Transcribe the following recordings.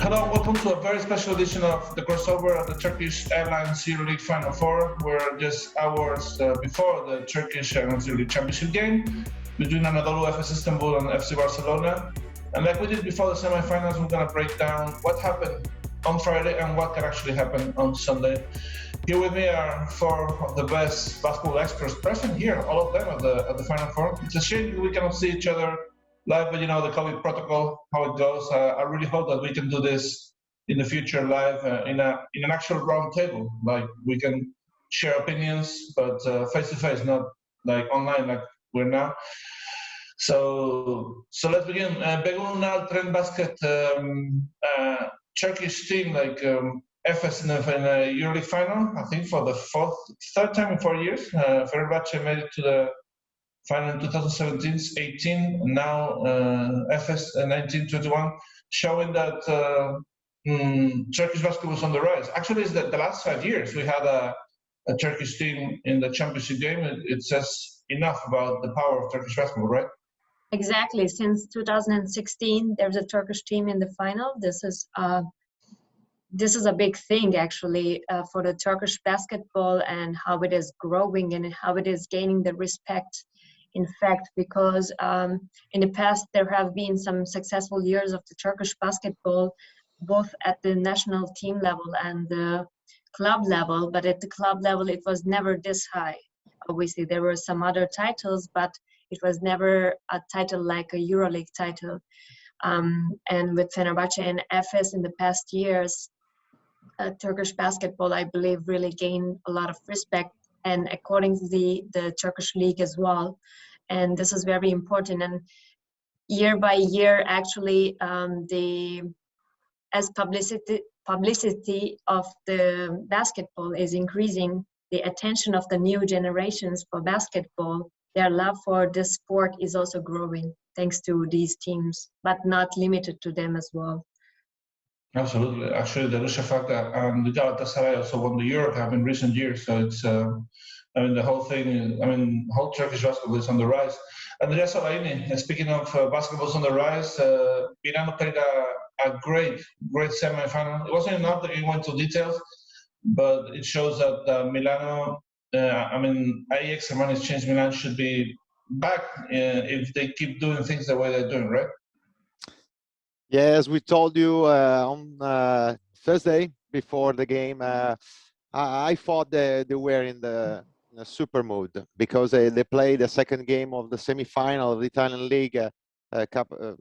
Hello and welcome to a very special edition of the crossover at the Turkish Airlines EuroLeague Final Four. We're just hours before the Turkish Airlines EuroLeague Championship game between Anadolu, Efes Istanbul and FC Barcelona. And like we did before the semi-finals, we're going to break down what happened on Friday and what can actually happen on Sunday. Here with me are four of the best basketball experts present here, all of them at the Final Four. It's a shame we cannot see each other live, but you know, the COVID protocol, how it goes. I really hope that we can do this in the future live in an actual round table. Like we can share opinions, but face to face, not like online like we're now. So let's begin. Begun Trend Basket, Turkish team like Efes in a EuroLeague final, I think for the third time in 4 years. Fenerbahce made it to the final in 2017-18, now Efes 19-21, showing that Turkish basketball was on the rise. Actually, it's the last 5 years we had a Turkish team in the championship game. It says enough about the power of Turkish basketball, right? Exactly. Since 2016, there's a Turkish team in the final. This is a big thing, actually, for the Turkish basketball and how it is growing and how it is gaining the respect. In fact, because in the past there have been some successful years of the Turkish basketball, both at the national team level and the club level. But at the club level, it was never this high. Obviously, there were some other titles, but it was never a title like a EuroLeague title. And with Fenerbahce and Efes in the past years, Turkish basketball, I believe, really gained a lot of respect, and according to the Turkish league as well. And this is very important. And year by year, actually, as publicity of the basketball is increasing, the attention of the new generations for basketball, their love for this sport is also growing thanks to these teams, but not limited to them as well. Absolutely. Actually, the Darüşşafaka and the Galatasaray also won the EuroCup in recent years. So it's, the whole thing, whole Turkish basketball is on the rise. Andrea Solaini, speaking of basketball on the rise, Milano played a great semi-final. It wasn't enough that he went to details, but it shows that Milano, AEX Armani's changed Milan should be back if they keep doing things the way they're doing, right? Yeah, as we told you on Thursday before the game, I thought they were in the super mood because they played the second game of the semi-final of the Italian League a couple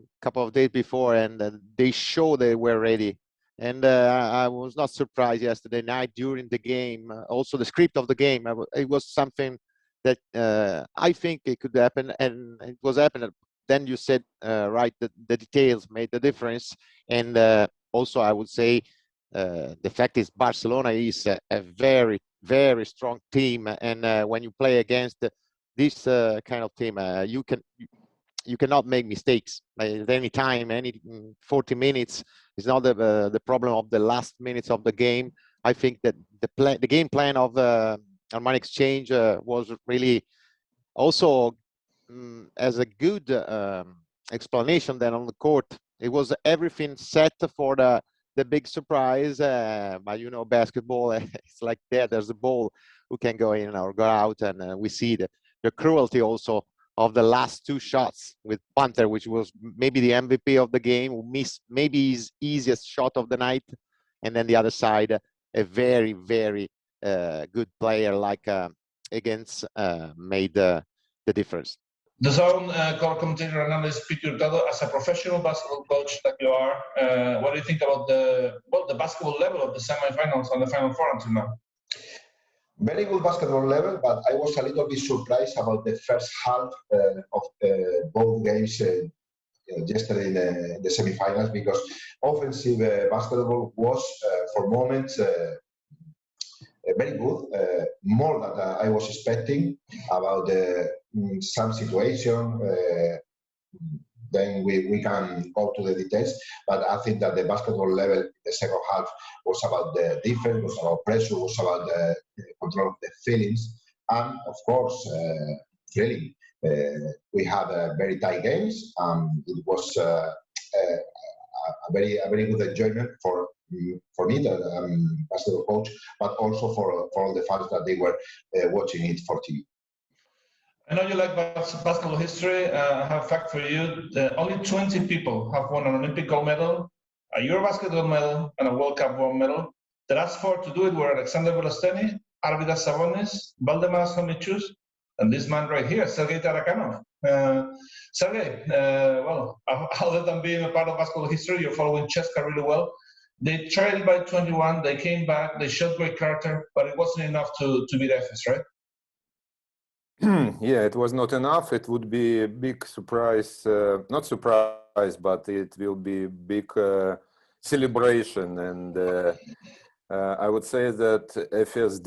of days before, and they showed they were ready. And I was not surprised yesterday night during the game. Also, the script of the game, it was something that I think it could happen, and it was happening. Then you said right that the details made the difference, and also I would say the fact is Barcelona is a very, very strong team, and when you play against this kind of team, you cannot make mistakes at any time. Any 40 minutes is not the problem of the last minutes of the game. I think that the game plan of Armani Exchange was really also as a good explanation. Then on the court, it was everything set for the big surprise. But you know, basketball, it's like that. There's a ball who can go in or go out, and we see the cruelty also of the last two shots with Panther, which was maybe the MVP of the game, who missed maybe his easiest shot of the night, and then the other side, a very, very good player like against made the difference. The zone core commentator analyst Peter Hurtado, as a professional basketball coach that you are, what do you think about the basketball level of the semifinals and the Final Four until now? Very good basketball level, but I was a little bit surprised about the first half of both games yesterday in the semifinals, because offensive basketball was for moments very good, more than I was expecting about some situation. Then we can go to the details, but I think that the basketball level in the second half was about the defense, was about pressure, was about the control of the feelings, and of course, thrilling. We had very tight games. It was a very good enjoyment for me, that I'm basketball coach, but also for all the fans that they were watching it for TV. I know you like basketball history. I have a fact for you. Only 20 people have won an Olympic gold medal, a Eurobasket gold medal, and a World Cup gold medal. The last 4 to do it were Alexander Velosteny, Arvidas Sabonis, Valdemar Somnichus, and this man right here, Sergei Tarakanov. Sergei, well, other than being a part of basketball history, you're following CSKA really well. They trailed by 21, they came back, they showed great character, but it wasn't enough to beat Efes, right? Yeah, it was not enough. It would be a big surprise, not surprise, but it will be big celebration. And I would say that Efes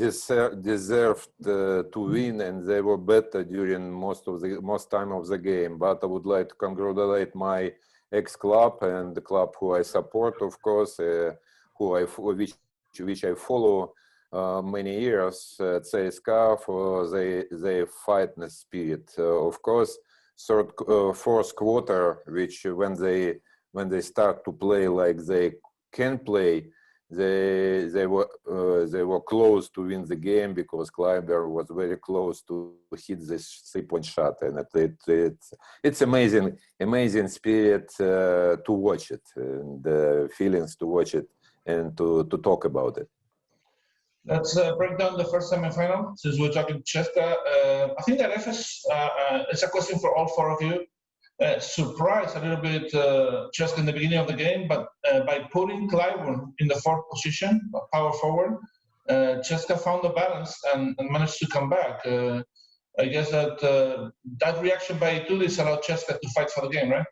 deserved to win, and they were better during most time of the game. But I would like to congratulate my ex-club and the club who I support, of course, which I follow many years, CSKA, for their fightness spirit. Of course, fourth quarter, which when they start to play like they can play, they were close to win the game, because Kleiber was very close to hit this 3-point shot, and it's amazing spirit to watch it, and feelings to watch it and to talk about it. Let's break down the first semi-final, since we're talking CSKA. I think that Efes, it's a question for all 4 of you. Surprised a little bit CSKA in the beginning of the game, but by putting Clyburn in the 4th position, power forward, CSKA found the balance and managed to come back. I guess that reaction by Itulis allowed CSKA to fight for the game, right?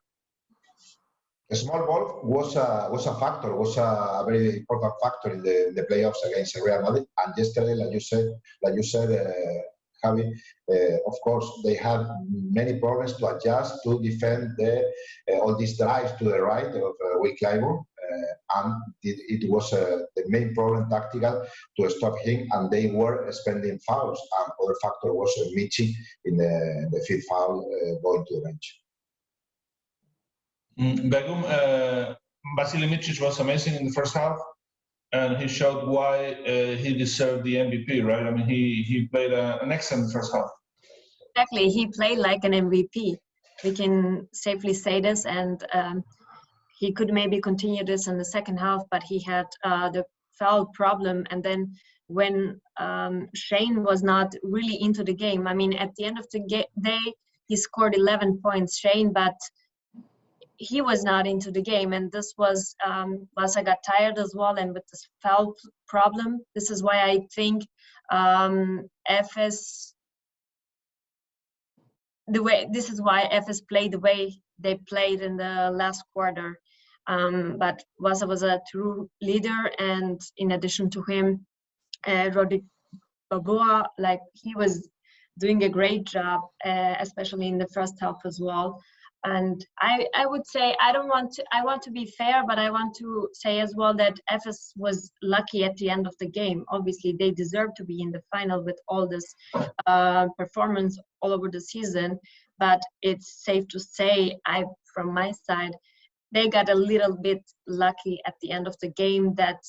The small ball was a factor, was a very important factor in the playoffs against Real Madrid. And yesterday, like you said, Javi, of course, they had many problems to adjust, to defend all these drives to the right of Will Clyburn. And it was the main problem tactical to stop him, and they were spending fouls. And other factor was Michi in the 5th foul going to the bench. Begum, Vasily Micic was amazing in the first half, and he showed why he deserved the MVP, right? I mean, he played an excellent first half. Exactly, he played like an MVP. We can safely say this, and he could maybe continue this in the second half, but he had the foul problem. And then when Shane was not really into the game, I mean, at the end of the day, he scored 11 points, Shane, but he was not into the game, and this was Barca got tired as well, and with this foul problem, this is why I think Efes played the way they played in the last quarter. But Barca was a true leader, and in addition to him, Rodrigo Balboa, like, he was doing a great job, especially in the first half as well. And I would say I want to be fair, but I want to say as well that Efes was lucky at the end of the game. Obviously, they deserve to be in the final with all this performance all over the season. But it's safe to say, from my side, they got a little bit lucky at the end of the game that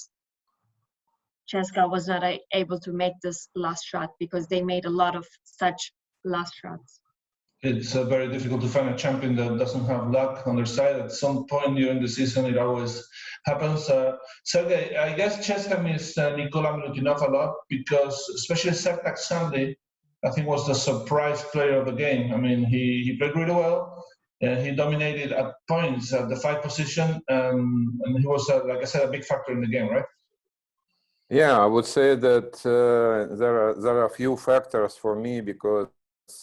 CSKA was not able to make this last shot, because they made a lot of such last shots. It's very difficult to find a champion that doesn't have luck on their side. At some point during the season, it always happens. Sergei, I guess CSKA missed Nikola Milutinov a lot, because especially Sertak Sunday, I think, was the surprise player of the game. I mean, he played really well. He dominated at points at the 5 position, and he was, like I said, a big factor in the game, right? Yeah, I would say that there are a few factors for me, because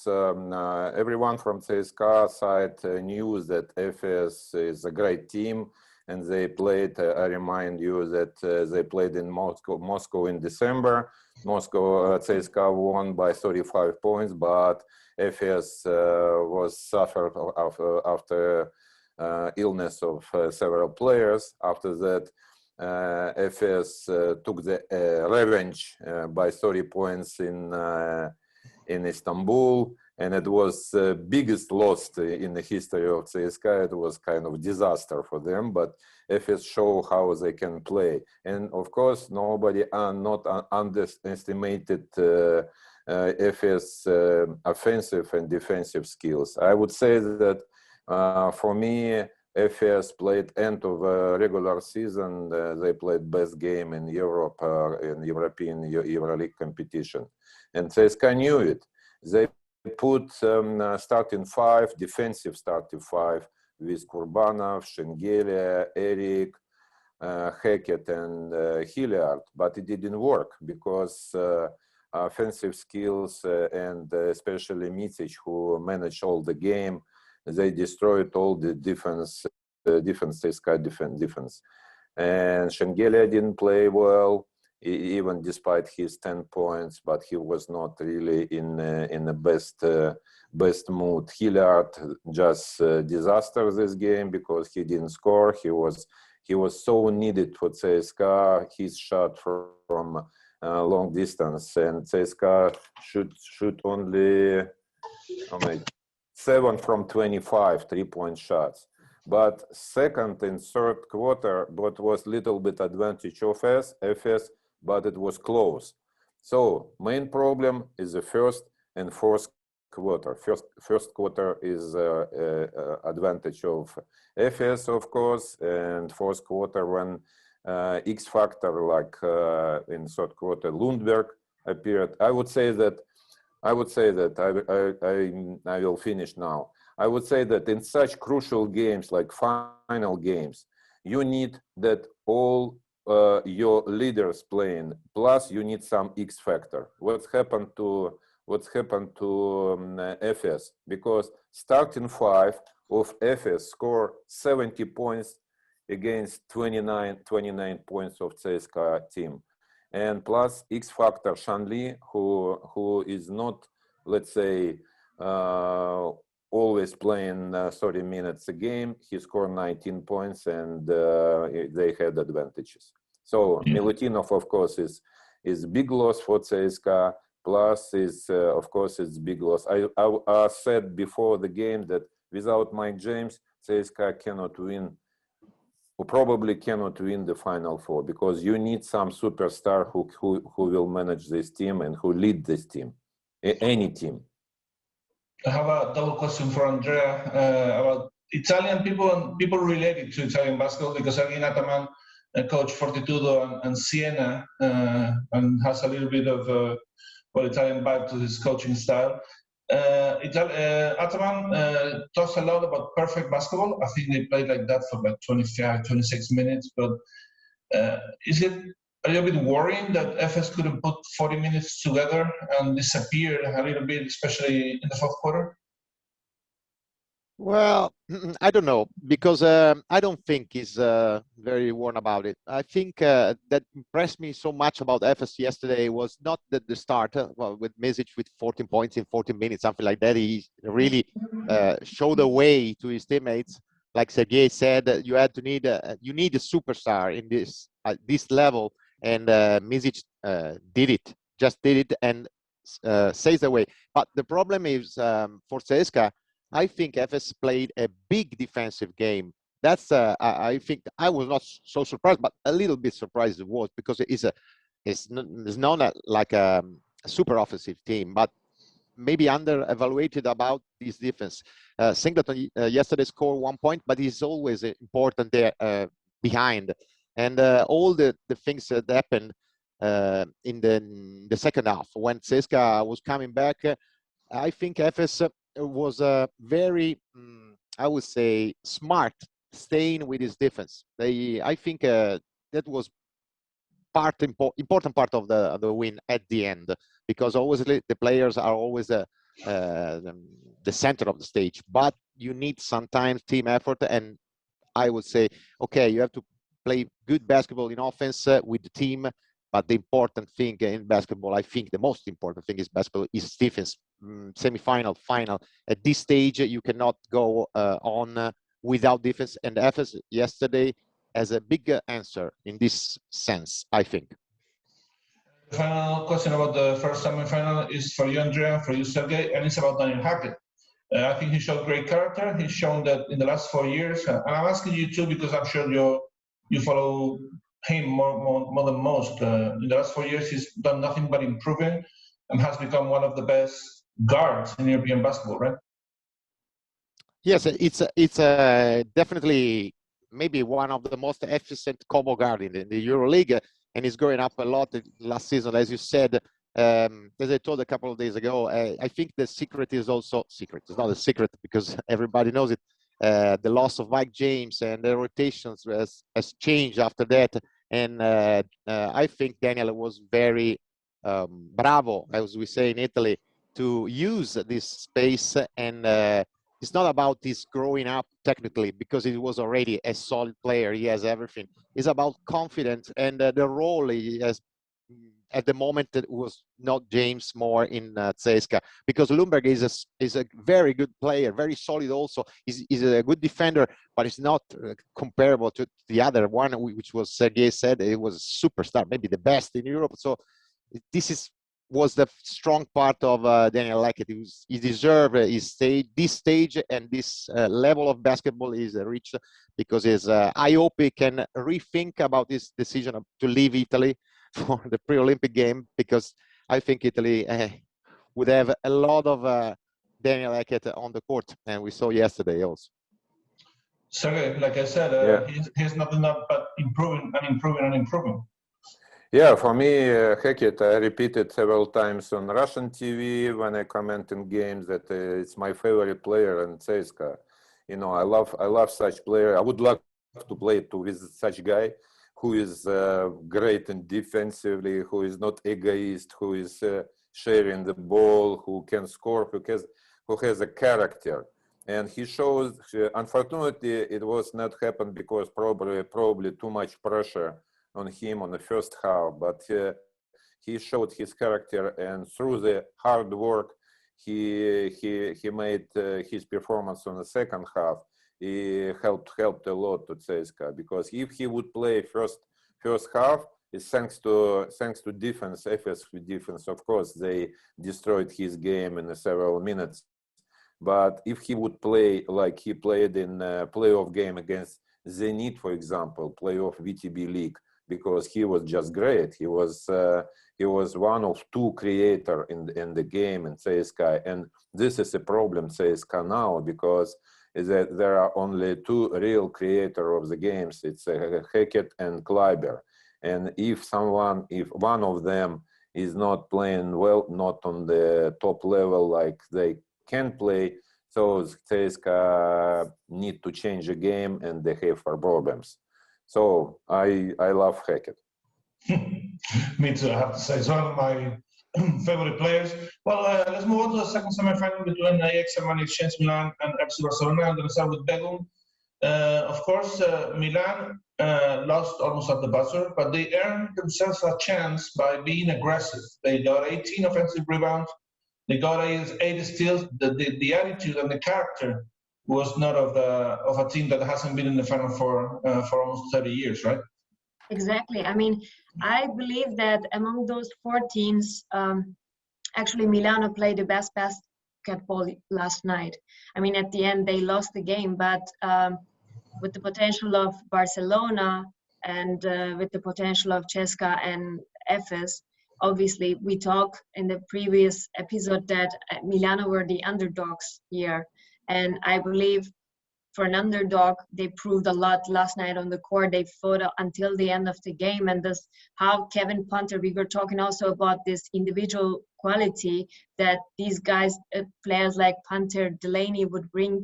everyone from CSKA side knew that Efes is a great team, and they played. I remind you that they played in Moscow in December. CSKA won by 35 points, but Efes was suffered after illness of several players. After that, Efes took the revenge by 30 points in Istanbul, and it was the biggest loss in the history of CSKA. It was kind of disaster for them, but Efes show how they can play. And of course, nobody not underestimated Efes offensive and defensive skills. I would say that for me, Efes played end of regular season. They played best game in Europe, in European EuroLeague competition. And CSKA knew it. They put starting five, defensive starting five with Kurbanov, Şengeli, Eric, Hackett, and Hilliard. But it didn't work because offensive skills and especially Micic, who managed all the game, they destroyed all the defense, CSKA defense. And Şengeli didn't play well, even despite his 10 points, but he was not really in the best mood. Hilliard just disaster this game because he didn't score. He was so needed for CSKA. His shot from long distance, and CSKA shoot only 7 from 25 3-point shots. But second and third quarter, what was little bit advantage of Efes, but it was close. So main problem is the first and fourth quarter. First quarter is advantage of Efes, of course, and fourth quarter when X factor like in third quarter Lundberg appeared. I would say that I will finish now. I would say that in such crucial games like final games, you need that all your leaders playing, plus you need some X factor. What's happened to Efes? Because starting five of Efes score 70 points against 29 points of CSKA team. And plus X factor Shanli, who is not, let's say, always playing 30 minutes a game. He scored 19 points, and they had advantages. So Milutinov, of course, is big loss for CSKA. Plus, of course, it's big loss. I said before the game that without Mike James, CSKA cannot win. Who probably cannot win the Final Four, because you need some superstar who will manage this team and who lead this team, any team. I have a double question for Andrea about Italian people and people related to Italian basketball, because Ergin Ataman coached Fortitudo and Siena and has a little bit of Italian vibe to his coaching style. Ataman talks a lot about perfect basketball. I think they played like that for like 25, 26 minutes. But are you a bit worrying that Efes couldn't put 40 minutes together and disappear a little bit, especially in the fourth quarter? Well, I don't know, because I don't think he's very worried about it. I think that impressed me so much about Efes yesterday was not the start with Micic with 14 points in 14 minutes, something like that. He really showed the way to his teammates. Like Sergei said, you need a superstar in this level, and Micic did it, and says the way. But the problem is for CSKA, I think Efes played a big defensive game. That's I think I was not so surprised, but a little bit surprised it was, because it's not like a super offensive team, but maybe under-evaluated about this defense. Singleton yesterday scored 1 point, but he's always important there behind. And all the things that happened in the second half when CSKA was coming back, I think Efes was very, I would say, smart staying with his defense. I think that was important part of the win at the end, because obviously the players are always the center of the stage, but you need sometimes team effort. And I would say, okay, you have to play good basketball in offense with the team, but the important thing in basketball, I think the most important thing is basketball is defense. Semi-final, final. At this stage, you cannot go on without defense. And Efes yesterday has a big answer in this sense, I think. The final question about the first semi-final is for you, Andrea, for you, Sergey, and it's about Daniel Hackett. I think he showed great character. He's shown that in the last 4 years, and I'm asking you too because I'm sure you follow him more than most. In the last 4 years, he's done nothing but improving and has become one of the best guards in European basketball, right? Yes, it's definitely maybe one of the most efficient combo guard in the EuroLeague, and he's growing up a lot last season, as you said. As I told a couple of days ago, I think the secret is also secret. It's not a secret because everybody knows it. The loss of Mike James and the rotations has changed after that, and I think Daniel was very bravo, as we say in Italy, to use this space. And it's not about his growing up technically because he was already a solid player. He has everything. It's about confidence and the role he has. At the moment, it was not James more in CSKA, because Lundberg is a very good player, very solid also. He's a good defender, but it's not comparable to the other one, which was Sergey said. It was a superstar, maybe the best in Europe. So this was the strong part of Daniel Hackett. He deserved this stage and this level of basketball is reached because I hope he can rethink about this decision to leave Italy for the pre-Olympic game, because I think Italy would have a lot of Daniel Hackett on the court, and we saw yesterday also. Sergey, like I said, he's nothing but improving and improving and improving. Yeah, for me, Hackett, I repeated several times on Russian TV when I comment in games that it's my favorite player in CSKA. You know, I love such player. I would love to play with such guy who is great in defensively, who is not egoist, who is sharing the ball, who can score, who has a character. And he shows, unfortunately, it was not happen because probably too much pressure on him on the first half, but he showed his character, and through the hard work, he made his performance on the second half. He helped a lot to CSKA, because if he would play first half, it's thanks to defense, Efes defense. Of course, they destroyed his game in several minutes. But if he would play like he played in a playoff game against Zenit, for example, playoff VTB League, because he was just great. He was one of two creators in the game in CSKA, and this is a problem CSKA now, because there are only two real creators of the games. It's Hackett and Kleiber, and if one of them is not playing well, not on the top level like they can play, so CSKA need to change the game, and they have problems. So I love Hackett. Me too, I have to say. It's one of my favorite players. Well, let's move on to the second semi-final between Ajax Armani Exchange Milan and FC Barcelona. I'm going to start with Begum. Of course, Milan lost almost at the buzzer, but they earned themselves a chance by being aggressive. They got 18 offensive rebounds. They got 8 steals. The attitude and the character was not of a team that hasn't been in the Final Four for almost 30 years, right? Exactly. I mean, I believe that among those 4 teams, actually Milano played the best basketball last night. I mean, at the end they lost the game, but with the potential of Barcelona and with the potential of CSKA and Efes, obviously we talked in the previous episode that Milano were the underdogs here. And I believe for an underdog, they proved a lot last night on the court. They fought until the end of the game. And this, how Kevin Punter, we were talking also about this individual quality that these guys, players like Punter, Delaney would bring,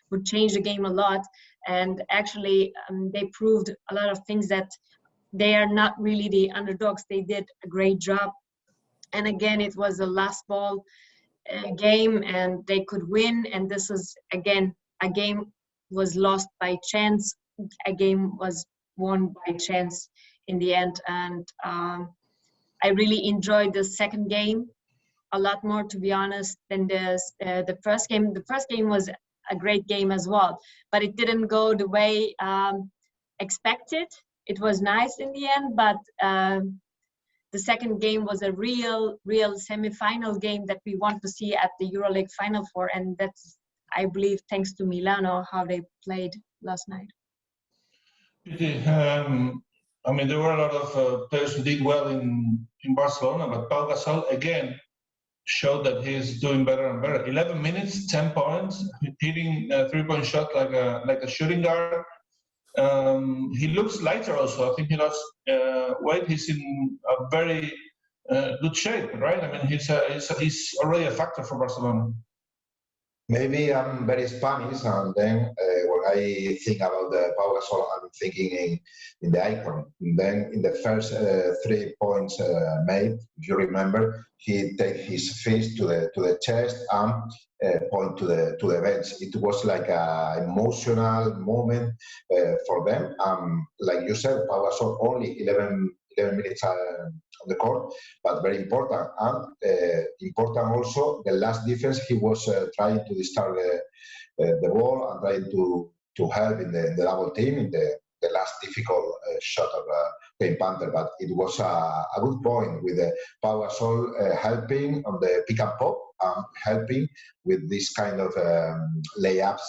would change the game a lot. And actually, they proved a lot of things that they are not really the underdogs. They did a great job. And again, it was a last ball game and they could win. And this is, again, a game was lost by chance. A game was won by chance in the end. And I really enjoyed the second game a lot more, to be honest, than the first game. The first game was a great game as well, but it didn't go the way expected. It was nice in the end, but the second game was a real semi-final game that we want to see at the EuroLeague Final Four, and that's, I believe, thanks to Milano, how they played last night. I mean, there were a lot of players who did well in Barcelona, but Pau Gasol again showed that he's doing better and better. 11 minutes, 10 points, hitting a three-point shot like a shooting guard. He looks lighter also. I think he lost weight. He's in a very good shape, right? I mean, he's already a factor for Barcelona. Maybe I'm very Spanish, and then when I think about the Pau Gasol, I'm thinking in the icon. And then in the first 3 points made, if you remember, he take his fist to the chest and point to the bench. It was like an emotional moment for them. Like you said, Pau Gasol only 11 minutes on the court, but very important. And important also, the last defense, he was trying to disturb the ball and trying to help in the double team in the last difficult shot of Payne Panther. But it was a good point with Pau Gasol helping on the pick and pop, helping with this kind of layups.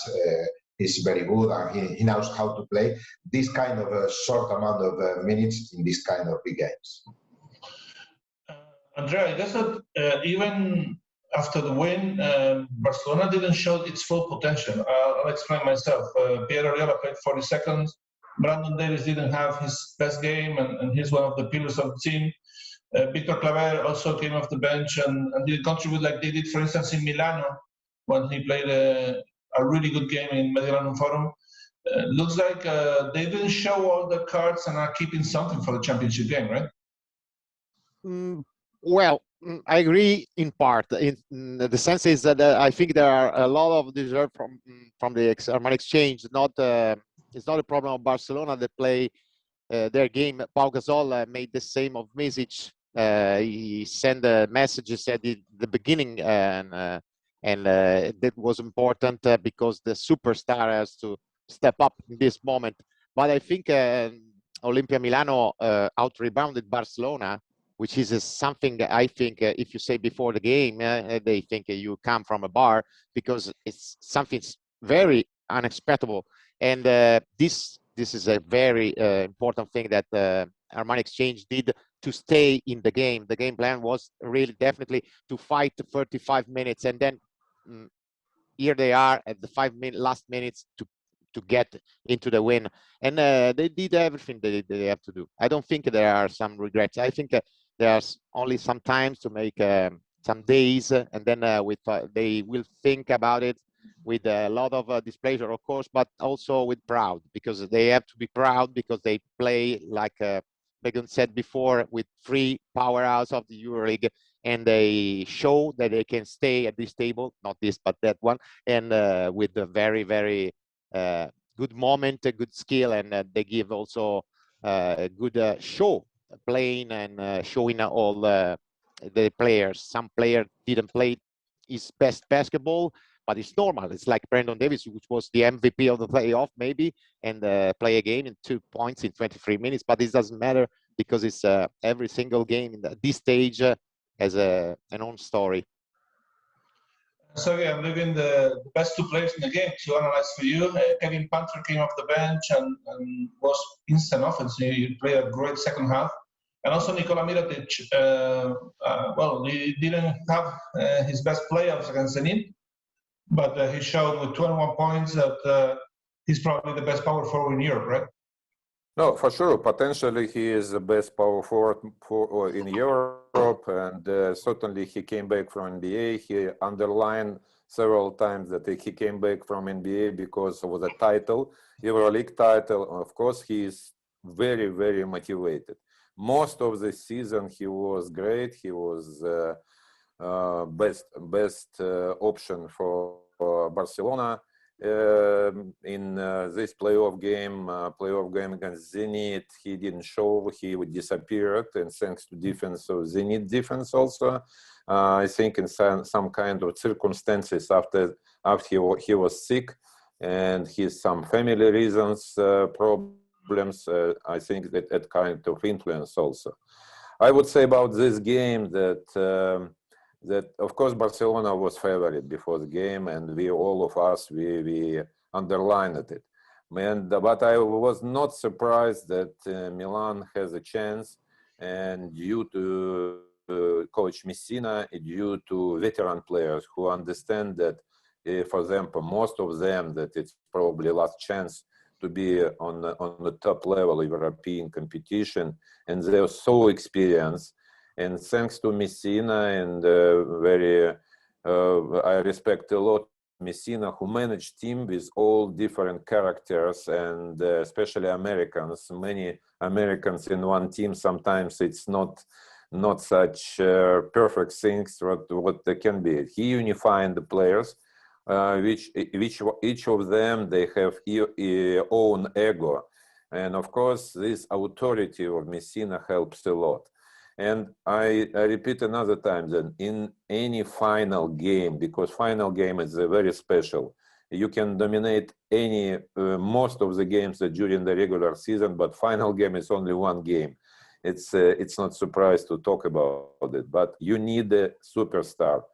He's very good, and he knows how to play this kind of a short amount of minutes in this kind of big games. Andrea, I guess that even after the win, Barcelona didn't show its full potential. I'll explain myself. Pierre Oriola played 40 seconds. Brandon Davis didn't have his best game, and he's one of the pillars of the team. Victor Claver also came off the bench and didn't contribute like they did, for instance, in Milano, when he played a really good game in Mediolanum Forum. Looks like they didn't show all the cards and are keeping something for the championship game, right? Well, I agree in part. In the sense is that I think there are a lot of deserve from the Armani exchange. It's not a problem of Barcelona that play their game. Pau Gasol made the same of Mesic. He sent a message, he said at the beginning, and that was important because the superstar has to step up in this moment. But I think Olimpia Milano out-rebounded Barcelona, which is something I think if you say before the game, they think you come from a bar, because it's something very unexpected. And this is a very important thing that Armani Exchange did to stay in the game. The game plan was really definitely to fight 35 minutes, and then here they are at the last minutes to get into the win. And they did everything they have to do. I don't think there are some regrets. I think there's only some times to make some days, and then they will think about it with a lot of displeasure, of course, but also with proud, because they have to be proud because they play, like Megan said before, with 3 powerhouses of the EuroLeague, and they show that they can stay at this table, not this, but that one, and with a very, very good moment, a good skill, and they give also a good show, playing and showing all the players. Some player didn't play his best basketball, but it's normal. It's like Brandon Davis, which was the MVP of the playoff, maybe, and play a game in 2 points in 23 minutes. But this doesn't matter because it's every single game in this stage has an own story. So yeah, I'm leaving the best 2 players in the game to analyze for you. Kevin Panther came off the bench and was instant offense. He played a great second half. And also Nikola Mirotic, well, he didn't have his best playoffs against Zenit, but he showed with 21 points that he's probably the best power forward in Europe, right? No, for sure. Potentially, he is the best power forward in Europe, and certainly he came back from NBA. He underlined several times that he came back from NBA because of the title, EuroLeague title. Of course, he is very, very motivated. Most of the season, he was great. He was best option for Barcelona. In this playoff game against Zenit, he didn't show. He disappeared, and thanks to defense of Zenit defense also, I think in some kind of circumstances after he was sick, and his some family reasons, problems. I think that kind of influence also. I would say about this game that that of course Barcelona was favorite before the game, and we all of us we underlined it. But I was not surprised that Milan has a chance, and due to Coach Messina, due to veteran players who understand that, for example, most of them that it's probably last chance to be on the top level of European competition, and they're so experienced. And thanks to Messina and I respect a lot Messina, who managed team with all different characters, and especially Americans. Many Americans in one team, sometimes it's not such perfect things what they can be. He unifying the players, which each of them, they have own ego, and of course this authority of Messina helps a lot. And I repeat another time that in any final game, because final game is very special, you can dominate most of the games during the regular season, but final game is only one game. It's not surprise to talk about it, but you need a superstar.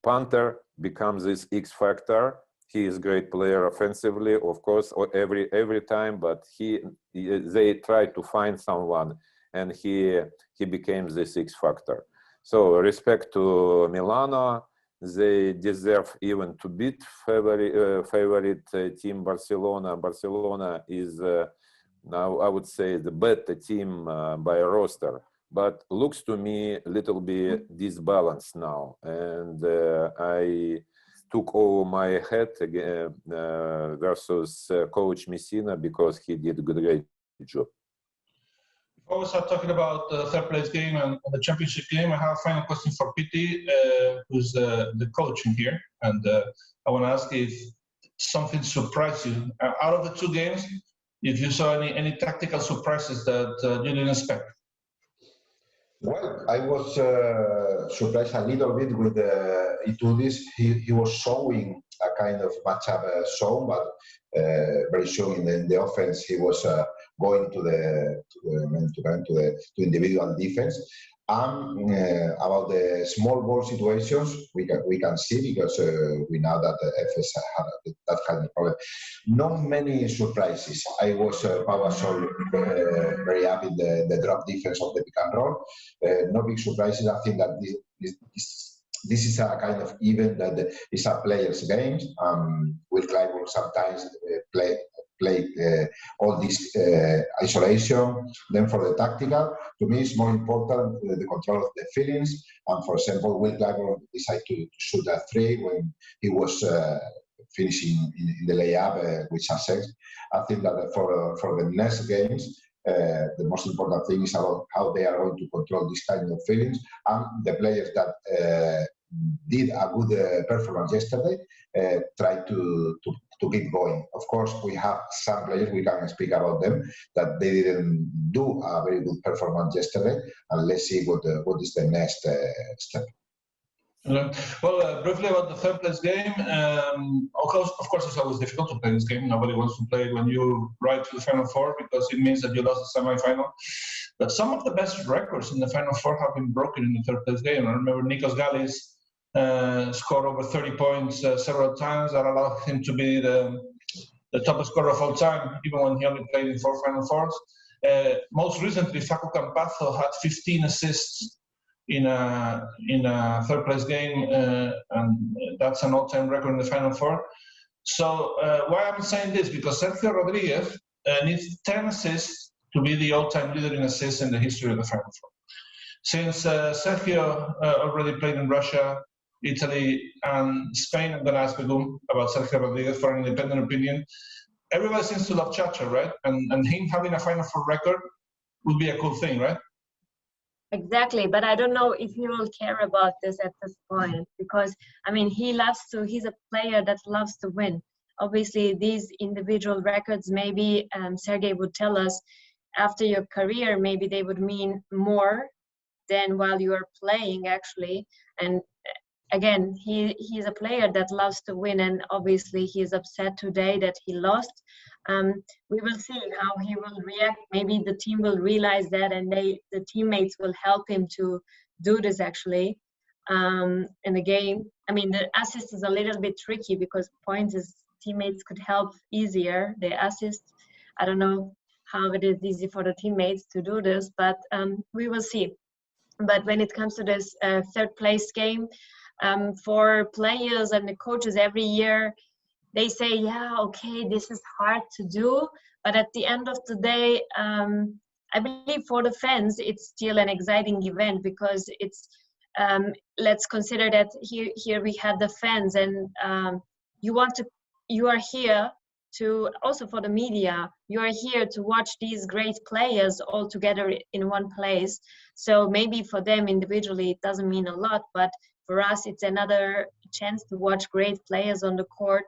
Panther becomes this X factor. He is a great player offensively, of course, every time, but they try to find someone, and he became this X factor. So respect to Milano, they deserve even to beat favorite team Barcelona. Barcelona is now, I would say, the better team by roster, but looks to me a little bit disbalanced now. And I took over my head versus Coach Messina, because he did a great job. Before we start talking about the third place game and the championship game, I have a final question for Pity, who's the coach in here. And I want to ask if something surprised you. Out of the two games, if you saw any tactical surprises that you didn't expect. Well, I was surprised a little bit with Itudis. He was showing a kind of matchup zone, but very soon in the offense he was going to individual defense. About the small ball situations, we can see, because we know that the Efes had that kind of problem. Not many surprises. I was very happy the drop defense of the pick and roll. No big surprises. I think that this is a kind of event that is a players' game. Will Clyburn sometimes play all this isolation. Then for the tactical, to me it's more important the control of the feelings. And for example, Will Clyburn decided to shoot a three when he was finishing in the layup with success. I think that for the next games, the most important thing is about how they are going to control this kind of feelings, and the players that did a good performance yesterday try to keep going. Of course, we have some players, we can speak about them, that they didn't do a very good performance yesterday, and let's see what is the next step. Well, briefly about the third place game. Of course, it's always difficult to play this game. Nobody wants to play it when you ride to the Final Four, because it means that you lost the semi-final. But some of the best records in the Final Four have been broken in the third place game. I remember Nikos Gallis scored over 30 points several times. That allowed him to be the top scorer of all time, even when he only played in 4 Final Fours. Most recently, Facu Campazzo had 15 assists in a third place game, and that's an all-time record in the Final Four. So why I'm saying this? Because Sergio Rodriguez needs 10 assists to be the all-time leader in assists in the history of the Final Four. Since Sergio already played in Russia, Italy, and Spain, I'm going to ask Begum about Sergio Rodriguez for an independent opinion. Everybody seems to love Chacha, right? And him having a Final Four record would be a cool thing, right? Exactly, but I don't know if he will care about this at this point, because I mean he's a player that loves to win. Obviously these individual records, maybe Sergey would tell us, after your career maybe they would mean more than while you are playing actually. And again, he's a player that loves to win, and obviously he is upset today that he lost. We will see how he will react. Maybe the team will realize that, and the teammates will help him to do this actually in the game. I mean, the assist is a little bit tricky because points is teammates could help easier. The assist, I don't know how it is easy for the teammates to do this, but we will see. But when it comes to this third place game, for players and the coaches every year, they say, yeah, okay, this is hard to do. But at the end of the day, I believe for the fans, it's still an exciting event because it's, let's consider that here we have the fans, and you are here to, also for the media, you are here to watch these great players all together in one place. So maybe for them individually, it doesn't mean a lot, but for us, it's another chance to watch great players on the court.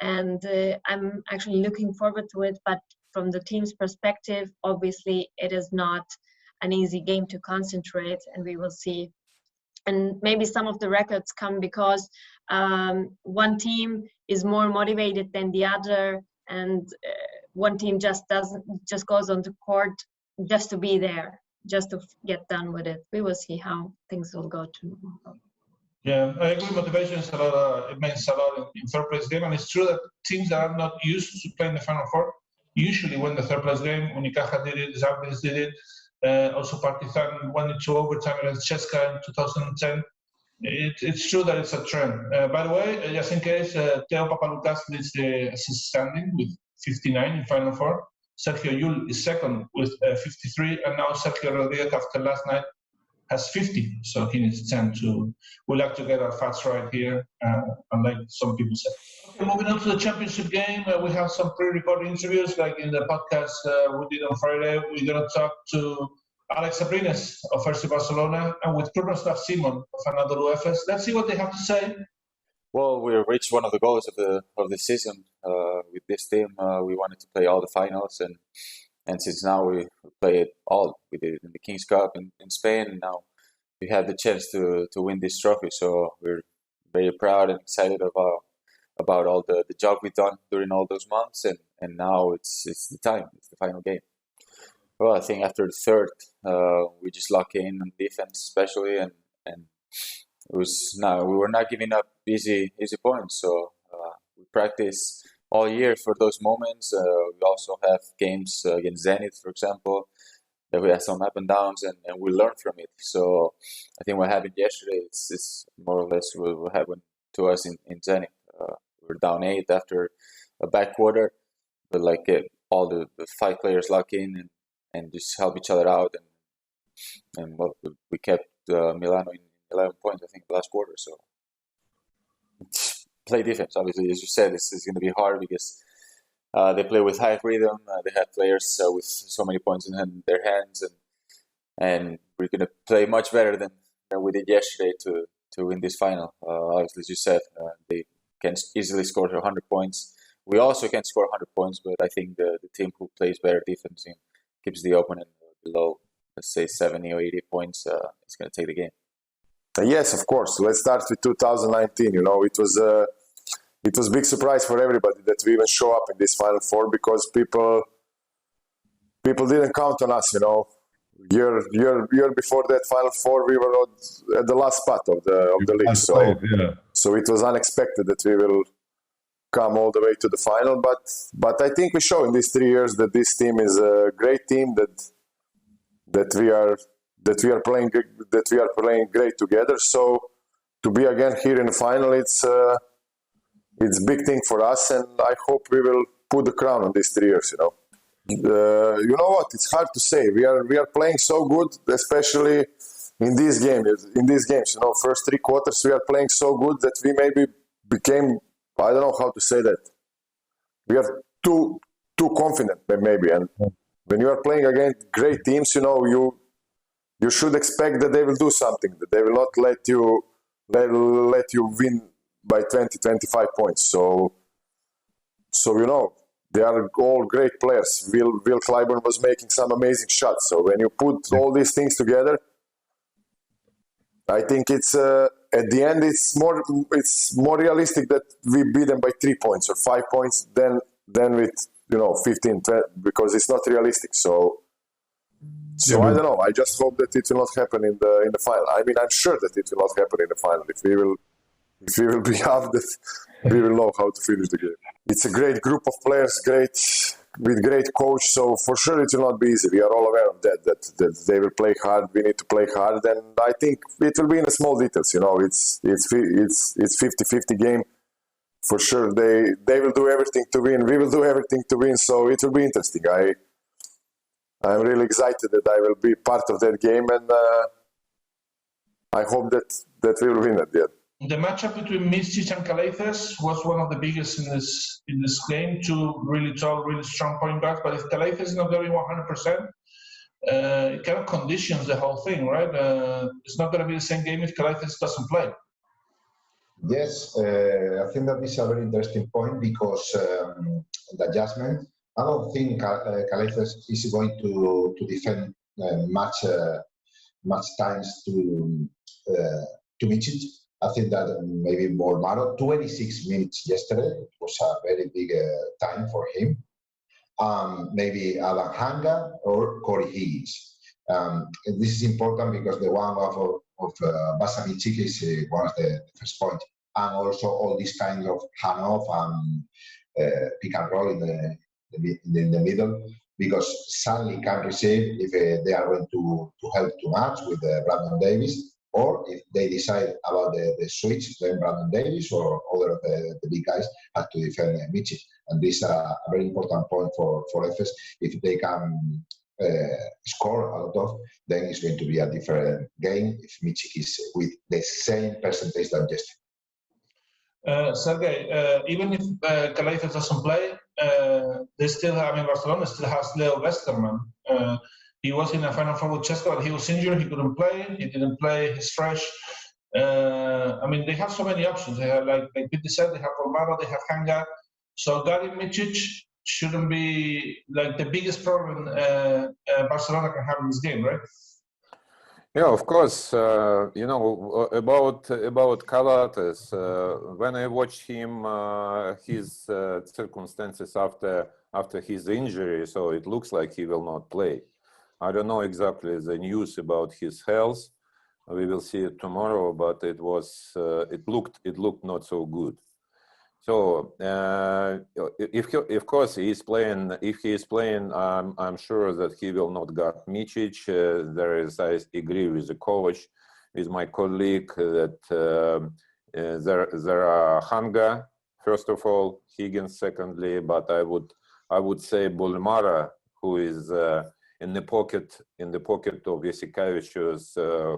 And I'm actually looking forward to it. But from the team's perspective, obviously, it is not an easy game to concentrate, and we will see. And maybe some of the records come because one team is more motivated than the other, and one team just goes on the court just to be there, just to get done with it. We will see how things will go tomorrow. Yeah, I agree. Motivation is a lot. It means a lot in third place game, and it's true that teams that are not used to playing the Final Four usually win the third place game. Unicaja did it. Zalgiris did it. Also, Partizan went into overtime against Cheska in 2010. It's true that it's a trend. By the way, just in case, Teo Papaloukas leads the assist standing with 59 in Final Four. Sergio Llull is second with 53, and now Sergio Rodriguez, after last night, has 50. So he needs 10 to. We like to get our facts right here, unlike some people say. Okay, moving on to the championship game, we have some pre-recorded interviews, like in the podcast we did on Friday. We're going to talk to Alex Abrines of FC Barcelona and with Krunoslav Simon of Anadolu Efes. Let's see what they have to say. Well, we reached one of the goals of the season with this team. We wanted to play all the finals, and since now we play it all. We did it in the King's Cup in Spain, and now we had the chance to win this trophy. So we're very proud and excited about all the job we've done during all those months, and now it's the time. It's the final game. Well, I think after the third, we just lock in on defense, especially, and it was we were not giving up easy points. So we practice all year for those moments. We also have games against Zenit, for example, that we have some up and downs, and we learn from it. So I think what happened yesterday is more or less what happened to us in Zenit. We were down 8 after a bad quarter, but like all the 5 players lock in and just help each other out, and well, we kept Milano in 11 points, I think, last quarter. So play defense, obviously, as you said, this is going to be hard because they play with high rhythm. They have players with so many points in their hands, and we're going to play much better than we did yesterday to win this final. Obviously, as you said, they can easily score 100 points. We also can score 100 points, but I think the team who plays better defense and keeps the opponent below, let's say 70 or 80 points, is going to take the game. Yes, of course. Let's start with 2019. You know, it was a big surprise for everybody that we even show up in this Final Four because people didn't count on us. You know, year before that Final Four, we were at the last spot of the league. So it was unexpected that we will come all the way to the final. But I think we show in these 3 years that this team is a great team, that we are playing great together. So to be again here in the final, it's a big thing for us, and I hope we will put the crown on these 3 years. You know, you know what? It's hard to say. We are playing so good, especially in these games. You know, first 3 quarters we are playing so good that we maybe became, I don't know how to say that. We are too confident, maybe. And when you are playing against great teams, you know, you should expect that they will do something, that they will not let you win by 20, 25 points. So you know, they are all great players. Will Clyburn was making some amazing shots. So when you put all these things together, I think it's at the end it's more realistic that we beat them by 3 points or 5 points than with 15, 20, because it's not realistic. So I don't know. I just hope that it will not happen in the final. I mean, I'm sure that it will not happen in the final. If we will be half that, we will know how to finish the game. It's a great group of players, with great coach. So for sure it will not be easy. We are all aware of that they will play hard. We need to play hard, and I think it will be in the small details. It's 50-50 game. For sure, they will do everything to win. We will do everything to win. So it will be interesting. I'm really excited that I will be part of that game, and I hope that we will win at the end. The matchup between Micic and Calaites was one of the biggest in this game. Two really tall, really strong point guards. But if Calaites is not going 100%, it kind of conditions the whole thing, right? It's not going to be the same game if Calaites doesn't play. Yes, I think that is a very interesting point because the adjustment. I don't think Calaites is going to defend much times to Micic. I think that maybe more Maro, 26 minutes yesterday. It was a very big time for him. Maybe Adam Hanga or Corey Higgins. This is important because the one of Barca Micic is one of the first point. And also all these kinds of hand-off and pick and roll in the middle, because Stanley can receive if they are going to help too much with Brandon Davis. Or if they decide about the switch, then Brandon Davis or other of the big guys have to defend Micic. And this is a very important point for Efes. If they can score a lot of, then it's going to be a different game if Micic is with the same percentage than yesterday. Sergey, even if Calaites doesn't play, they still have, Barcelona still has Leo Westerman. He was in a Final Four with Chester, but he was injured. He couldn't play. He didn't play. He's fresh. They have so many options. They have, like Pete said, they have Romano, they have Hanga. So guarding Micic shouldn't be like the biggest problem Barcelona can have in this game, right? Yeah, of course. About Calaites, when I watched him, his circumstances after his injury, so it looks like he will not play. I don't know exactly the news about his health. We will see it tomorrow, but it looked not so good. So if he is playing, I'm sure that he will not guard Micic. I agree with the coach, with my colleague, that there are Hanga first of all, Higgins secondly, but I would say Bolmara, who is in the pocket of Vesikavicius,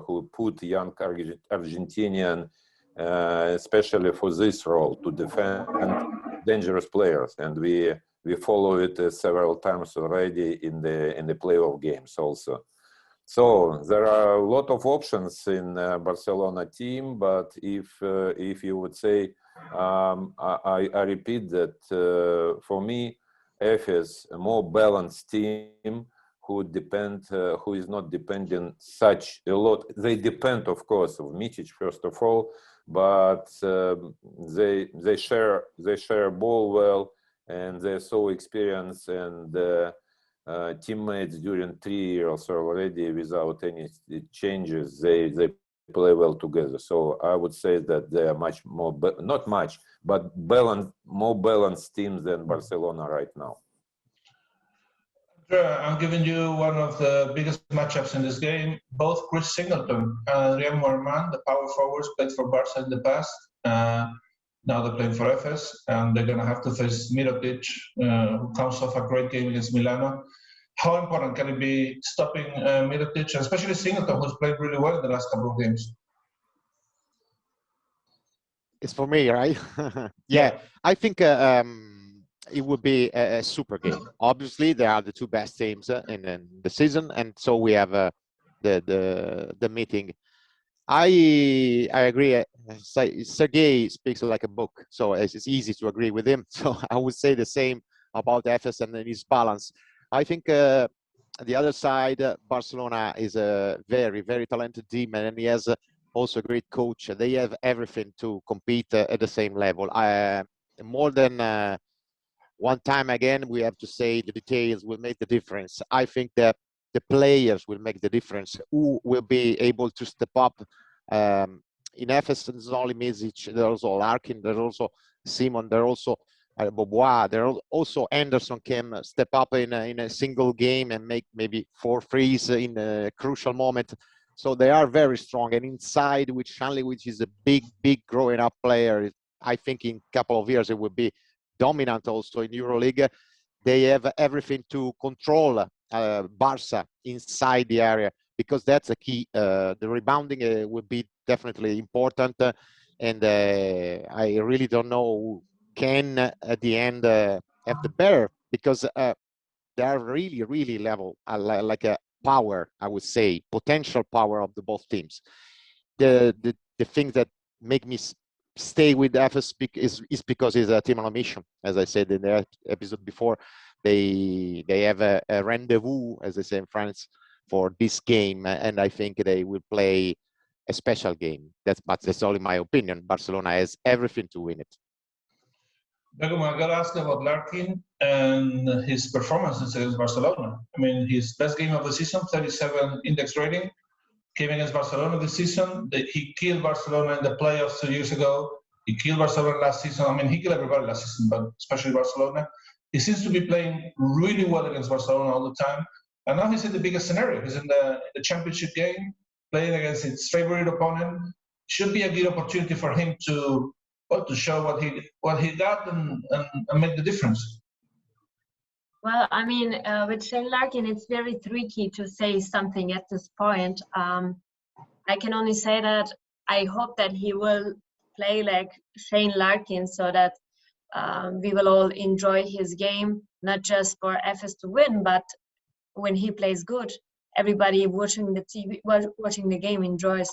who put young Argentinian, especially for this role, to defend dangerous players, and we follow it several times already in the playoff games also. So there are a lot of options in Barcelona team, but if you would say, I repeat that for me, Efes, a more balanced team who is not dependent such a lot. They depend, of course, of Micic first of all, but they share ball well, and they're so experienced and teammates during 3 years already without any changes. They play well together. So I would say that they are much more, not much, but more balanced teams than Barcelona right now. I'm giving you one of the biggest matchups in this game. Both Chris Singleton and Adrian Moerman, the power forwards, played for Barca in the past. Now they're playing for Efes, and they're going to have to face Mirotic, who comes off a great game against Milano. How important can it be stopping Mirotic, especially Singleton, who's played really well in the last couple of games? It's for me, right? Yeah, I think it would be a super game. Obviously, they are the two best teams in the season, and so we have the meeting. I agree. Sergey speaks like a book, so it's easy to agree with him. So I would say the same about Efes and his balance. I think the other side, Barcelona is a very, very talented team, and he has also a great coach. They have everything to compete at the same level. More than one time again, we have to say the details will make the difference. I think that the players will make the difference. Who will be able to step up? In Efes, there's only Mesic, there's also Larkin, there's also Simon, there's also Bobois, there's also Anderson can step up in a single game and make maybe 4 threes in a crucial moment. So they are very strong. And inside, with Shanley, which is a big growing up player, I think in a couple of years it will be dominant also in EuroLeague. They have everything to control Barca inside the area, because that's a key. The rebounding will be definitely important. And I really don't know who can at the end have the better, because they are really level, like a power, I would say, potential power of the both teams. The thing that make me stay with Efes is because it's a team on a mission. As I said in the episode before, they have a rendezvous, as they say in France, for this game, and I think they will play a special game. That's only my opinion. Barcelona has everything to win it. Begum, I got to ask about Larkin and his performances against Barcelona. I mean, his best game of the season, 37 index rating, came against Barcelona this season. He killed Barcelona in the playoffs 2 years ago. He killed Barcelona last season. I mean, he killed everybody last season, but especially Barcelona. He seems to be playing really well against Barcelona all the time. And now he's in the biggest scenario. He's in the championship game, playing against its favorite opponent. Should be a good opportunity for him to show what he got and make the difference. Well, I mean, with Shane Larkin, it's very tricky to say something at this point. I can only say that I hope that he will play like Shane Larkin, so that we will all enjoy his game, not just for Efes to win, but when he plays good, everybody watching the TV, watching the game enjoys.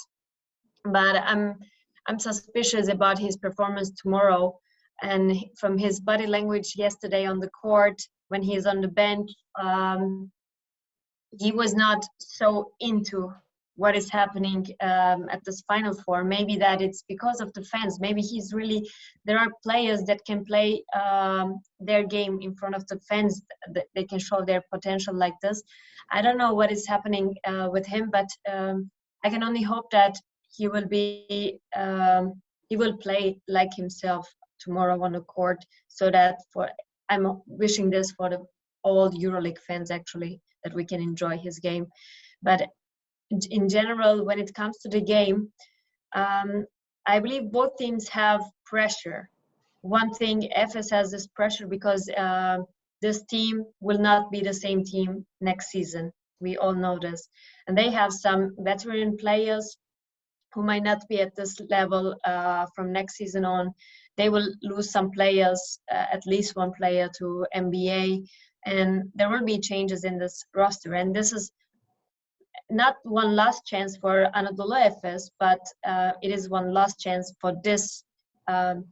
But I'm suspicious about his performance tomorrow, and from his body language yesterday on the court, when he's on the bench, he was not so into what is happening at this Final Four. Maybe that it's because of the fans. Maybe he's really, there are players that can play their game in front of the fans, that they can show their potential like this. I don't know what is happening with him, but I can only hope that he will play like himself tomorrow on the court, so that I'm wishing this for all EuroLeague fans, actually, that we can enjoy his game. But in general, when it comes to the game, I believe both teams have pressure. One thing, Efes has this pressure because this team will not be the same team next season. We all know this. And they have some veteran players who might not be at this level from next season on. They will lose some players, at least one player to NBA, and there will be changes in this roster. And this is not one last chance for Anadolu Efes, but it is one last chance for this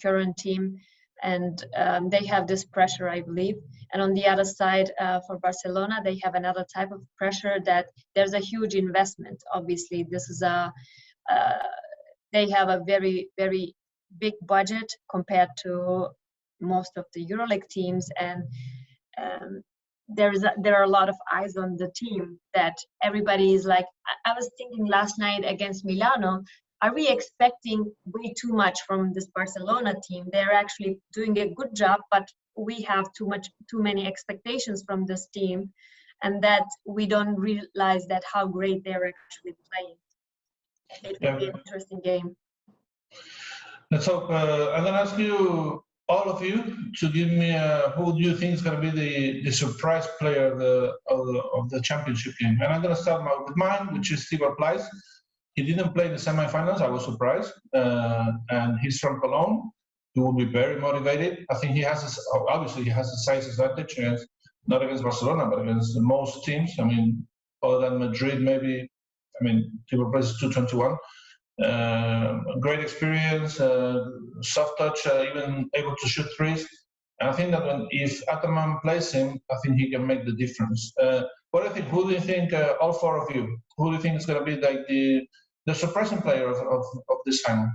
current team. And they have this pressure, I believe. And on the other side, for Barcelona, they have another type of pressure, that there's a huge investment. Obviously, this is they have a very, very big budget compared to most of the EuroLeague teams, and there are a lot of eyes on the team, that everybody is like, I was thinking last night against Milano, are we expecting way too much from this Barcelona team? They're actually doing a good job, but we have too many expectations from this team, and that we don't realize that how great they're actually playing. It will be an interesting game. Let's hope. I'm going to ask you, all of you, to give me who do you think is going to be the surprise player of the championship game. And I'm going to start with mine, which is Tibor Pleiss. He didn't play in the semifinals. I was surprised. And he's from Cologne. He will be very motivated. I think he has obviously he has a size advantage, not against Barcelona, but against most teams. I mean, other than Madrid, maybe. I mean, Tibor Pleiss is 221. Great experience, soft touch, even able to shoot threes. And I think that if Ataman plays him, I think he can make the difference. What do you think? Who do you think? All four of you. Who do you think is going to be like the the surprising player of this final?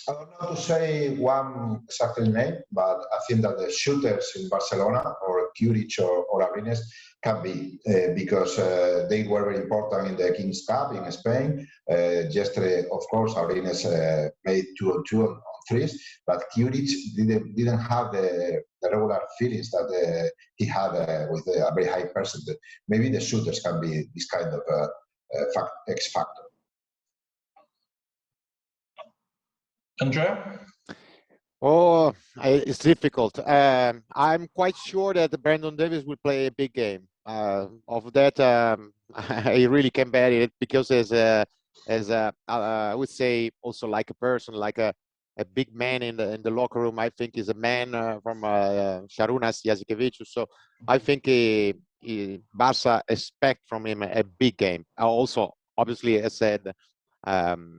I don't know to say one exact name, but I think that the shooters in Barcelona or Kuric or Abrines can be because they were very important in the Kings Cup in Spain. Yesterday, of course, Abrines made 2-on-2 on threes, but Kuric didn't have the regular feelings that he had with a very high percentage. Maybe the shooters can be this kind of X factor. Andrea? Oh, it's difficult. I'm quite sure that Brandon Davis will play a big game. Of that, I really can bet it because I would say also like a person, like a big man in the locker room. I think is a man from Sharunas Jasikevičius. So I think Barca expect from him a big game. Also, obviously, as said.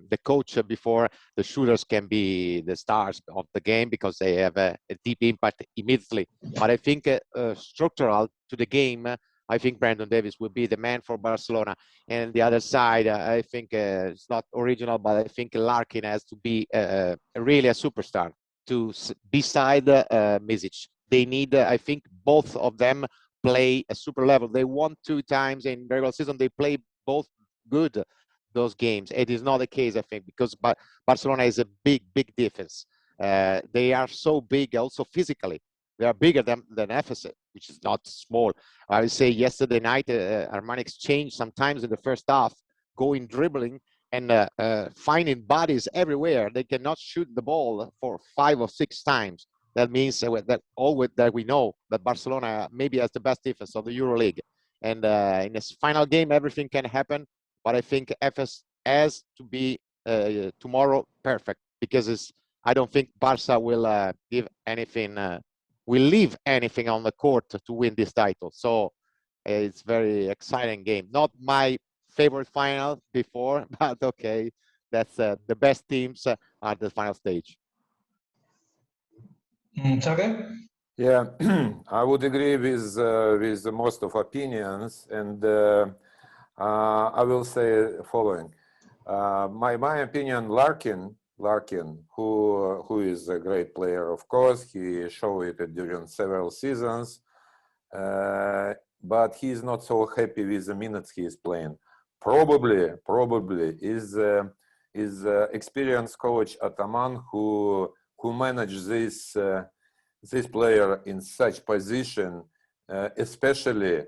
The coach before the shooters can be the stars of the game because they have a deep impact immediately. But I think structural to the game, I think Brandon Davis will be the man for Barcelona. And the other side, I think it's not original, but I think Larkin has to be really a superstar to beside Misic. They need, I think, both of them play a super level. They won 2 times in regular season. They play both good those games. It is not the case, I think, because Barcelona is a big defense. They are so big also physically. They are bigger than Efes, which is not small. I would say yesterday night, Armani exchanged sometimes in the first half, going dribbling and finding bodies everywhere. They cannot shoot the ball for 5 or 6 times. That means that we know that Barcelona maybe has the best defense of the EuroLeague. And in this final game, everything can happen. But I think Efes has to be tomorrow perfect because I don't think Barca will give anything, will leave anything on the court to win this title. So it's very exciting game. Not my favorite final before, but okay, that's the best teams at the final stage. Sergey? Yeah, I would agree with most of opinions, and I will say following. My opinion, Larkin, who is a great player, of course, he showed it during several seasons, but he's not so happy with the minutes he is playing. Probably is experienced coach Ataman who managed this player in such position, especially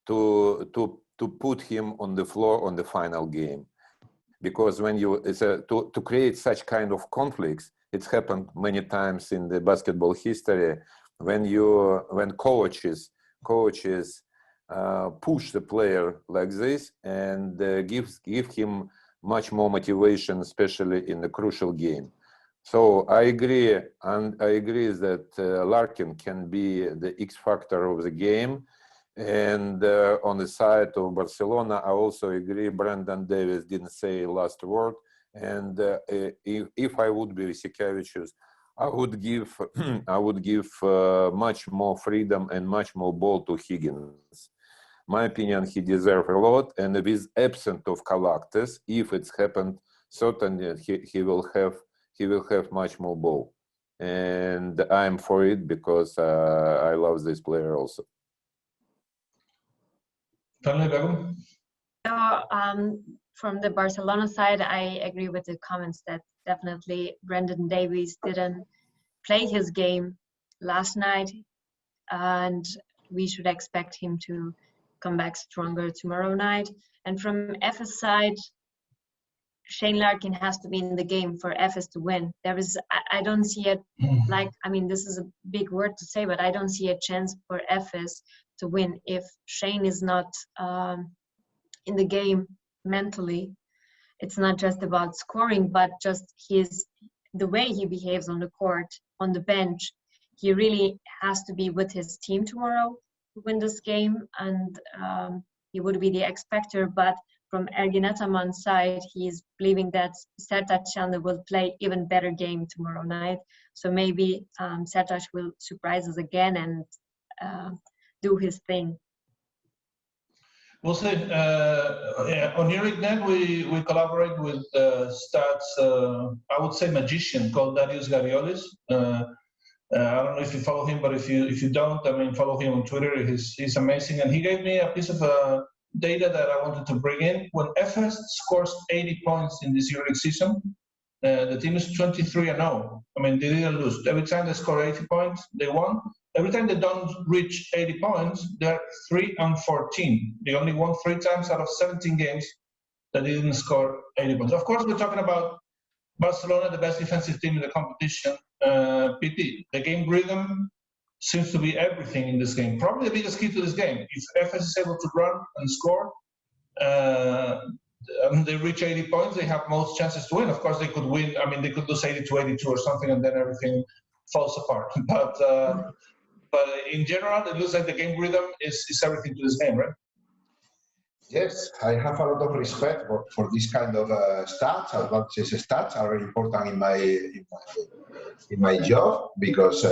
to put him on the floor on the final game, because when you to create such kind of conflicts, it's happened many times in the basketball history when coaches push the player like this and give him much more motivation, especially in the crucial game. So I agree that Larkin can be the X factor of the game. And on the side of Barcelona, I also agree. Brandon Davis didn't say last word. And if I would be Jasikevičius, I would give much more freedom and much more ball to Higgins. My opinion, he deserves a lot. And with absence of Kalaktis, if it's happened, certainly he will have much more ball. And I'm for it because I love this player also. Finally, from the Barcelona side, I agree with the comments that definitely Brandon Davies didn't play his game last night, and we should expect him to come back stronger tomorrow night. And from Efes side, Shane Larkin has to be in the game for Efes to win. I don't see it this is a big word to say, but I don't see a chance for Efes to win if Shane is not in the game mentally. It's not just about scoring, but just the way he behaves on the court, on the bench. He really has to be with his team tomorrow to win this game, and he would be the X factor. But from Ergin Ataman's side, he's believing that Sertac will play even better game tomorrow night. So maybe Sertac will surprise us again and do his thing. We'll see. On EuroLeague.net, we collaborate with stats, I would say magician called Darius Gariolis. I don't know if you follow him, but if you don't, I mean, follow him on Twitter. He's amazing, and he gave me a piece of data that I wanted to bring in. When Efes scores 80 points in this EuroLeague season, the team is 23-0. I mean, they didn't lose. Every time they score 80 points, they won. Every time they don't reach 80 points, they're 3-14. They only won 3 times out of 17 games that they didn't score 80 points. Of course, we're talking about Barcelona, the best defensive team in the competition. PT, the game rhythm seems to be everything in this game. Probably the biggest key to this game. If Efes is able to run and score, and they reach 80 points, they have most chances to win. Of course, they could win. I mean, they could lose 82-82 or something, and then everything falls apart. But in general, it looks like the game rhythm is everything to this game, right? Yes, I have a lot of respect for this kind of stats. Advances stats are very important in my job because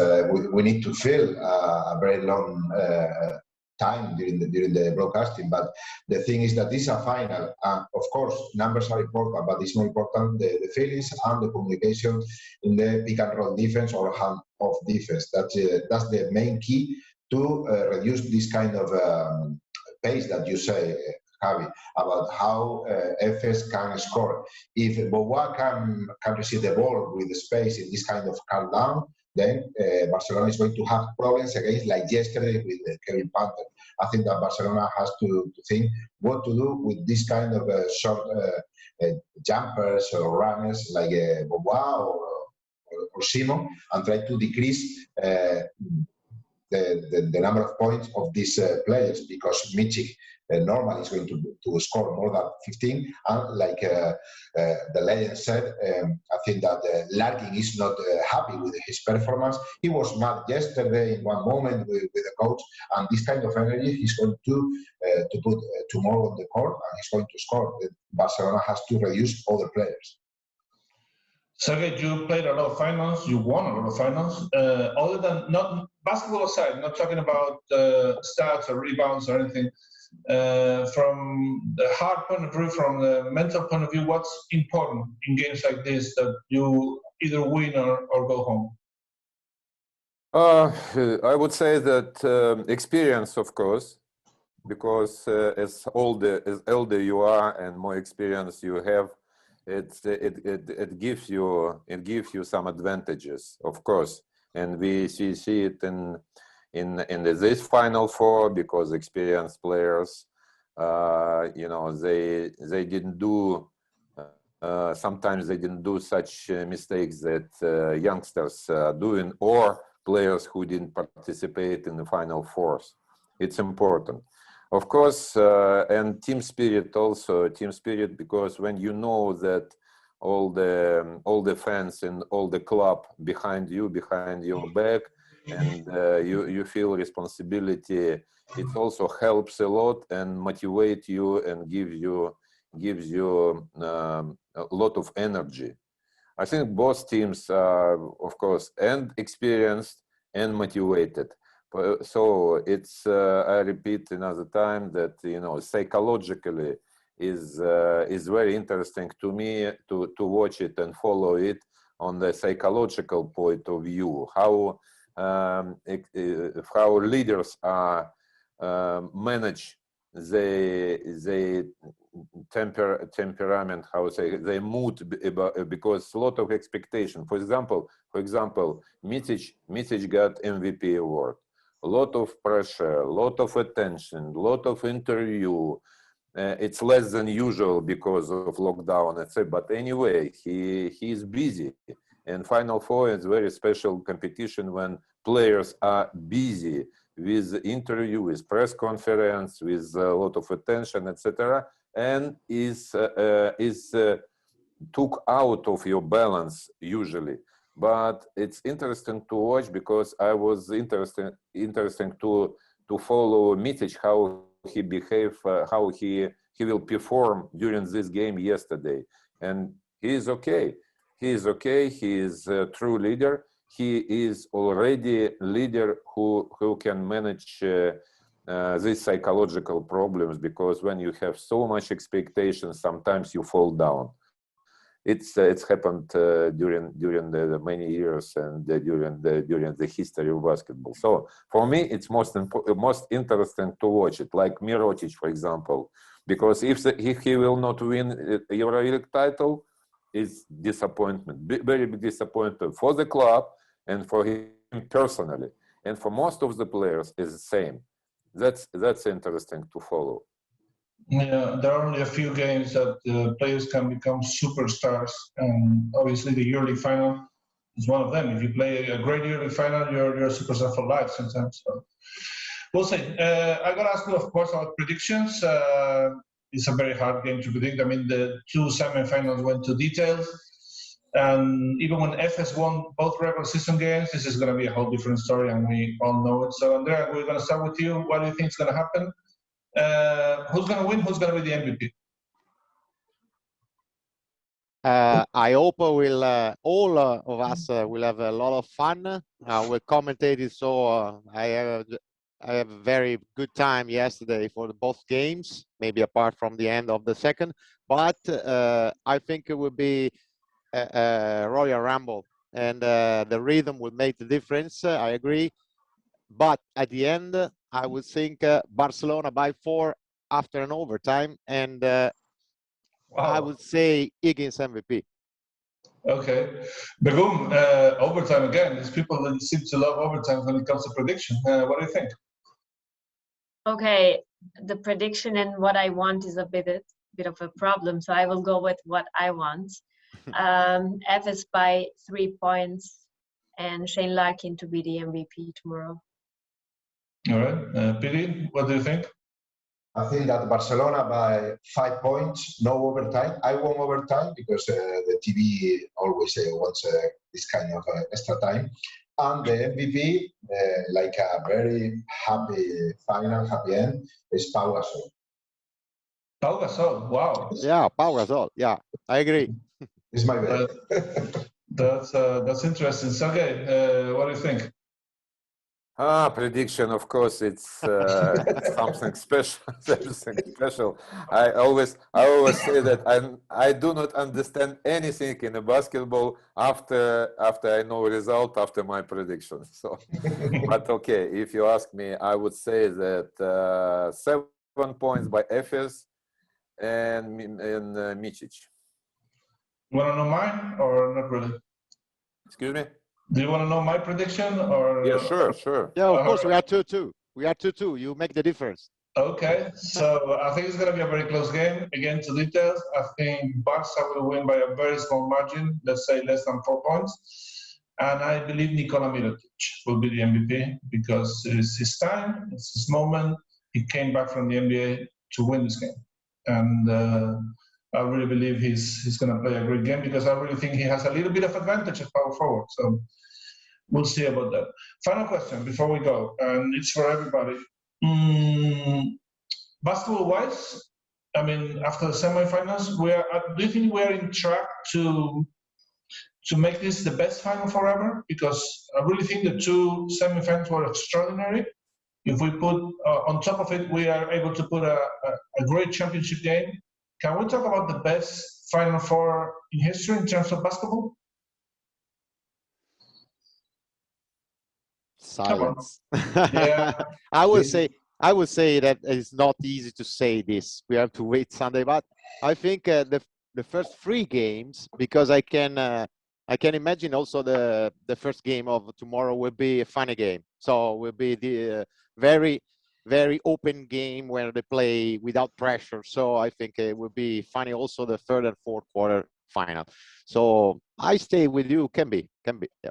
we need to fill a very long time during the broadcasting. But the thing is that this is a final. Of course, numbers are important, but it's more important the feelings and the communication in the pick and roll defense or hand off defense. That's the main key to reduce this kind of pace that you say, Javi, about how Efes can score. If Bobois can receive the ball with the space in this kind of countdown, then Barcelona is going to have problems against, like yesterday with Kevin Panther. I think that Barcelona has to think what to do with this kind of short jumpers or runners like Bobois or Simon, and try to decrease the number of points of these players, because Michik normally is going to score more than 15, and like the legend said, I think that Larkin is not happy with his performance. He was mad yesterday in one moment with the coach, and this kind of energy he's going to put tomorrow on the court, and he's going to score. Barcelona has to reduce other players. Sergey, you played a lot of finals. You won a lot of finals. Other than, not basketball aside, not talking about stats or rebounds or anything. From the hard point of view, from the mental point of view, what's important in games like this that you either win or go home? I would say that experience, of course, because as older you are and more experience you have, it gives you some advantages, of course, and we see it in this Final Four, because experienced players, they didn't do sometimes they didn't do such mistakes that youngsters are doing, or players who didn't participate in the Final Fours. It's important. Of course, and team spirit also, because when you know that all the fans and all the club behind your back, and you feel responsibility, it also helps a lot and motivate you and gives you a lot of energy. I think both teams are, of course, and experienced and motivated. So it's I repeat another time that psychologically is very interesting to me to watch it and follow it on the psychological point of view, how leaders are manage the temperament, they mood, because a lot of expectation. For example, Mitic got MVP award. A lot of pressure, a lot of attention, a lot of interview. It's less than usual because of lockdown, etc. But anyway, he's busy. And Final Four is a very special competition when players are busy with interview, with press conference, with a lot of attention, etc. And is took out of your balance usually. But it's interesting to watch, because I was interesting to follow Mitic, how he behave, how he will perform during this game yesterday. And he is okay. He is okay. He is a true leader. He is already a leader who can manage these psychological problems, because when you have so much expectation, sometimes you fall down. It's happened during the many years and during the history of basketball. So for me, it's most interesting to watch it, like Mirotic, for example, because if he will not win a EuroLeague title, it's disappointment, very big disappointment for the club and for him personally, and for most of the players is the same. That's interesting to follow. Yeah, there are only a few games that players can become superstars, and obviously the EuroLeague final is one of them. If you play a great EuroLeague final, you're a superstar for life sometimes. So we'll see. I got to ask you, of course, about predictions. It's a very hard game to predict. I mean, the two semi-finals went to details, and even when Efes won both regular season games, this is going to be a whole different story, and we all know it. So, Andrea, we're going to start with you. What do you think is going to happen? Who's going to win? Who's going to be the MVP? I hope we'll all of us will have a lot of fun. We'll commentate it, so I have a very good time yesterday for both games, maybe apart from the end of the second. But I think it will be a Royal Rumble, and the rhythm will make the difference. I agree. But at the end, I would think Barcelona by 4 after an overtime, and Wow. I would say Higgins MVP. Okay. Begum, overtime again. These people that seem to love overtime when it comes to prediction. What do you think? Okay, the prediction and what I want is a bit of a problem, so I will go with what I want. Efes by 3 points, and Shane Larkin to be the MVP tomorrow. All right. Piri, what do you think? I think that Barcelona by 5 points, no overtime. I want overtime because the TV always wants this kind of extra time. And the MVP, like a very happy final, happy end, is Pau Gasol. Pau Gasol, wow. Yeah, Pau Gasol. Yeah, I agree. It's my bet. That's interesting. Sergey, what do you think? Prediction, of course, it's something special. Something special. I always say that I do not understand anything in a basketball after I know result after my prediction. So, but okay, if you ask me, I would say that 7 points by Efes and Micic. You want to know mine or not really? Excuse me. Do you want to know my prediction or? Yeah, sure. Yeah, of course, we are 2-2. We are 2-2. You make the difference. Okay, so I think it's going to be a very close game. Again, to details, I think Barca will win by a very small margin, let's say less than 4 points. And I believe Nikola Mirotic will be the MVP because it's his time, it's his moment. He came back from the NBA to win this game. And I really believe he's going to play a great game because I really think he has a little bit of advantage at power forward. So we'll see about that. Final question before we go, and it's for everybody. Basketball-wise, I mean, after the semifinals, do you think we are in track to make this the best final forever? Because I really think the two semifinals were extraordinary. If we put on top of it, we are able to put a great championship game. Can we talk about the best Final Four in history in terms of basketball? Silence. Yeah. I would say that it's not easy to say this. We have to wait Sunday, but I think the first 3 games, because I can imagine also the first game of tomorrow will be a funny game. So will be the very, very open game where they play without pressure. So I think it will be funny also the third and fourth quarter final. So I stay with you. Can be. Yeah.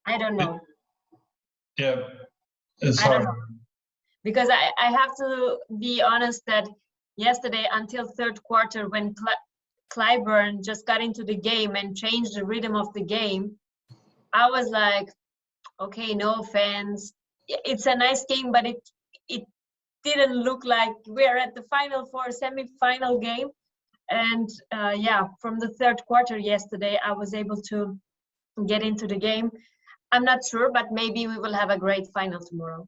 I don't know. Yeah, it's I don't hard. know. Because I have to be honest that yesterday until third quarter when Clyburn just got into the game and changed the rhythm of the game, I was like, okay, no offense. It's a nice game, but it didn't look like we're at the Final Four semi-final game. And from the third quarter yesterday, I was able to get into the game. I'm not sure, but maybe we will have a great final tomorrow.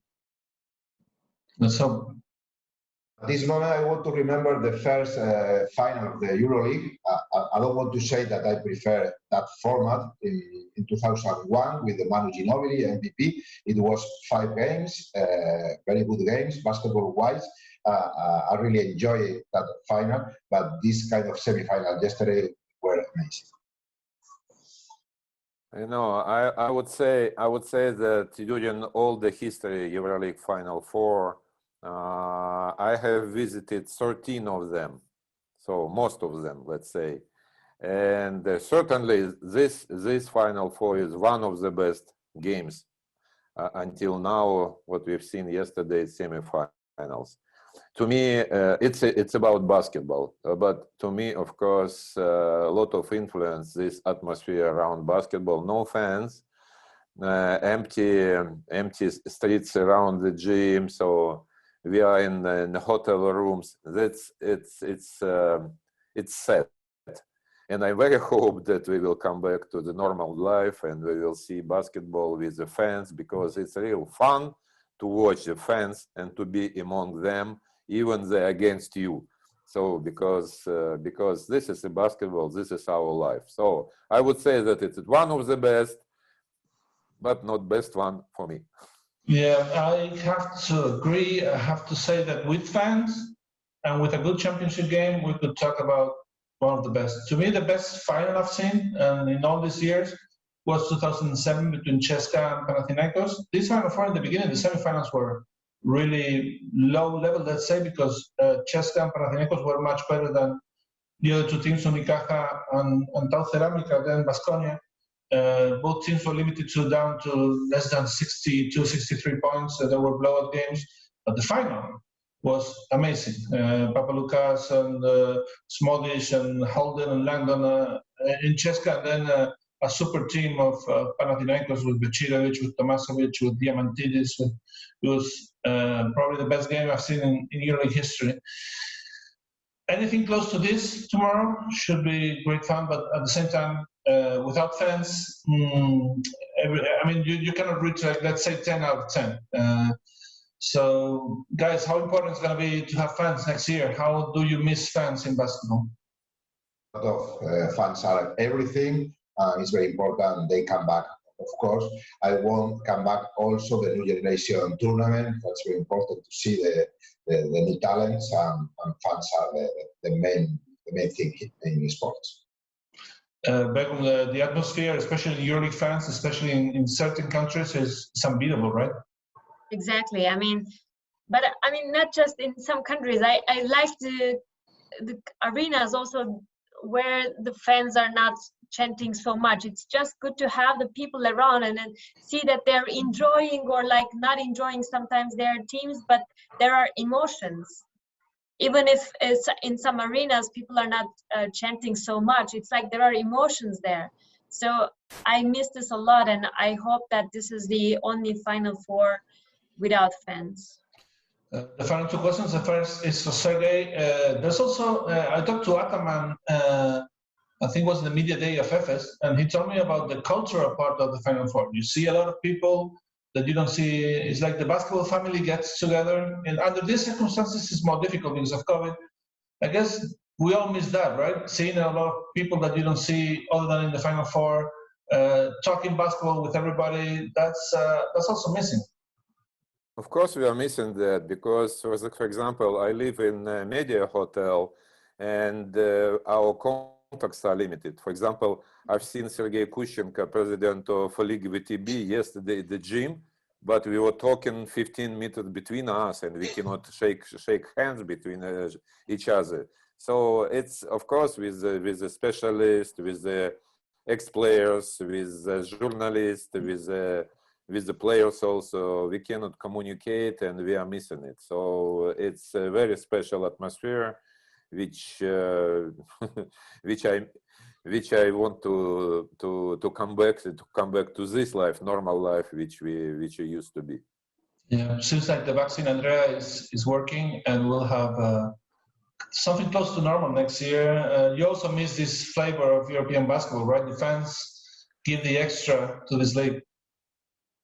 Let's hope. At this moment, I want to remember the first final of the EuroLeague. I don't want to say that I prefer that format in 2001 with the Manu Ginobili MVP. It was 5 games, very good games, basketball-wise. I really enjoyed that final, but this kind of semi-final yesterday were amazing. You know, I would say that during all the history EuroLeague Final Four, I have visited 13 of them, so most of them, let's say, and certainly this Final Four is one of the best games until now. What we've seen yesterday, semifinals. To me, it's about basketball, but to me, of course, a lot of influence this atmosphere around basketball. No fans, empty streets around the gym, so. We are in the hotel rooms. It's sad, and I very hope that we will come back to the normal life and we will see basketball with the fans, because it's real fun to watch the fans and to be among them, even they're against you. So because this is a basketball, this is our life. So I would say that it's one of the best, but not best one for me. Yeah, I have to agree. I have to say that with fans and with a good championship game, we could talk about one of the best. To me, the best final I've seen in all these years was 2007 between CSKA and Panathinaikos. This Final Four in the beginning, the semifinals were really low level, let's say, because CSKA and Panathinaikos were much better than the other two teams, Unicaja and Tau Ceramica, then Baskonia. Both teams were limited down to less than 62, 63 points. There were blowout games, but the final was amazing. Papaloukas and Smodish and Holden and Langdon in CSKA, and then a super team of Panathinaikos with Bečirović, with Tomasovic, with Diamantidis. It was probably the best game I've seen in EuroLeague history. Anything close to this tomorrow should be great fun, but at the same time, without fans, you cannot reach, let's say, 10 out of 10. So, guys, how important is it going to be to have fans next year? How do you miss fans in basketball? A lot of fans are everything. It's very important they come back. Of course, I want come back also the new generation tournament. That's very important to see the new talents, and fans are the main thing in sports. Beckham, the atmosphere, especially in EuroLeague fans, especially in certain countries, is unbeatable, right? Exactly. But not just in some countries. I like the arenas also where the fans are not chanting so much. It's just good to have the people around and then see that they're enjoying or like not enjoying sometimes their teams, but there are emotions. Even if it's in some arenas people are not chanting so much, it's like there are emotions there. So I miss this a lot, and I hope that this is the only Final Four without fans. The final two questions. The first is for Sergey. There's also, I talked to Ataman, I think it was the media day of Efes, and he told me about the cultural part of the Final Four. You see a lot of people that you don't see. It's like the basketball family gets together, and under these circumstances, it's more difficult because of COVID. I guess we all miss that, right? Seeing a lot of people that you don't see other than in the Final Four, talking basketball with everybody. That's also missing. Of course, we are missing that because, for example, I live in a media hotel, and our contacts are limited. For example, I've seen Sergei Kushchenko, president of League VTB, yesterday at the gym, but we were talking 15 meters between us, and we cannot shake hands between each other. So it's, of course, with the specialists, with the ex-players, with the journalists, with the players also, we cannot communicate, and we are missing it. So it's a very special atmosphere, which I want to come back to this life, normal life, which we used to be. Yeah, seems like the vaccine, Andrea, is working, and we'll have something close to normal next year. You also miss this flavor of European basketball, right? The fans give the extra to this league.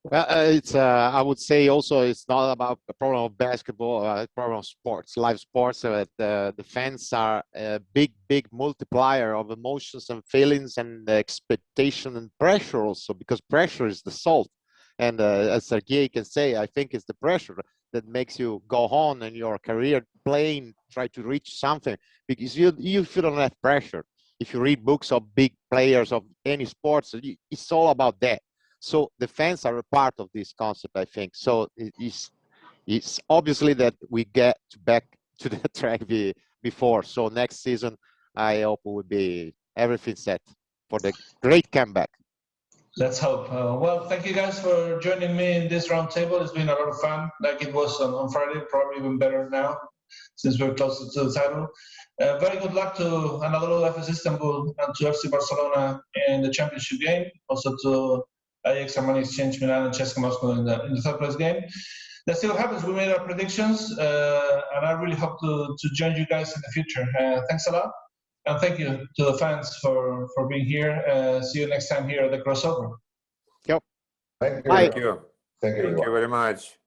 Well, it's I would say also it's not about the problem of basketball, problem of sports, live sports. The fans are a big multiplier of emotions and feelings and expectation and pressure also, because pressure is the salt. And as Sergei can say, I think it's the pressure that makes you go on in your career playing, try to reach something. Because if you don't have pressure, if you read books of big players of any sports, it's all about that. So the fans are a part of this concept, I think. So it's obviously that we get back to the track before. So next season, I hope it will be everything set for the great comeback. Let's hope. Well, thank you guys for joining me in this roundtable. It's been a lot of fun, like it was on Friday, probably even better now, since we're closer to the title. Very good luck to Anadolu, Efes Istanbul, and to FC Barcelona in the championship game. Also to Ajax, Armani Exchange, Milan, and CSKA Moscow in the third place game. Let's see what happens. We made our predictions, and I really hope to join you guys in the future. Thanks a lot, and thank you to the fans for being here. See you next time here at the crossover. Yep. Thank you. Bye. Thank you. Thank you. Thank you very much.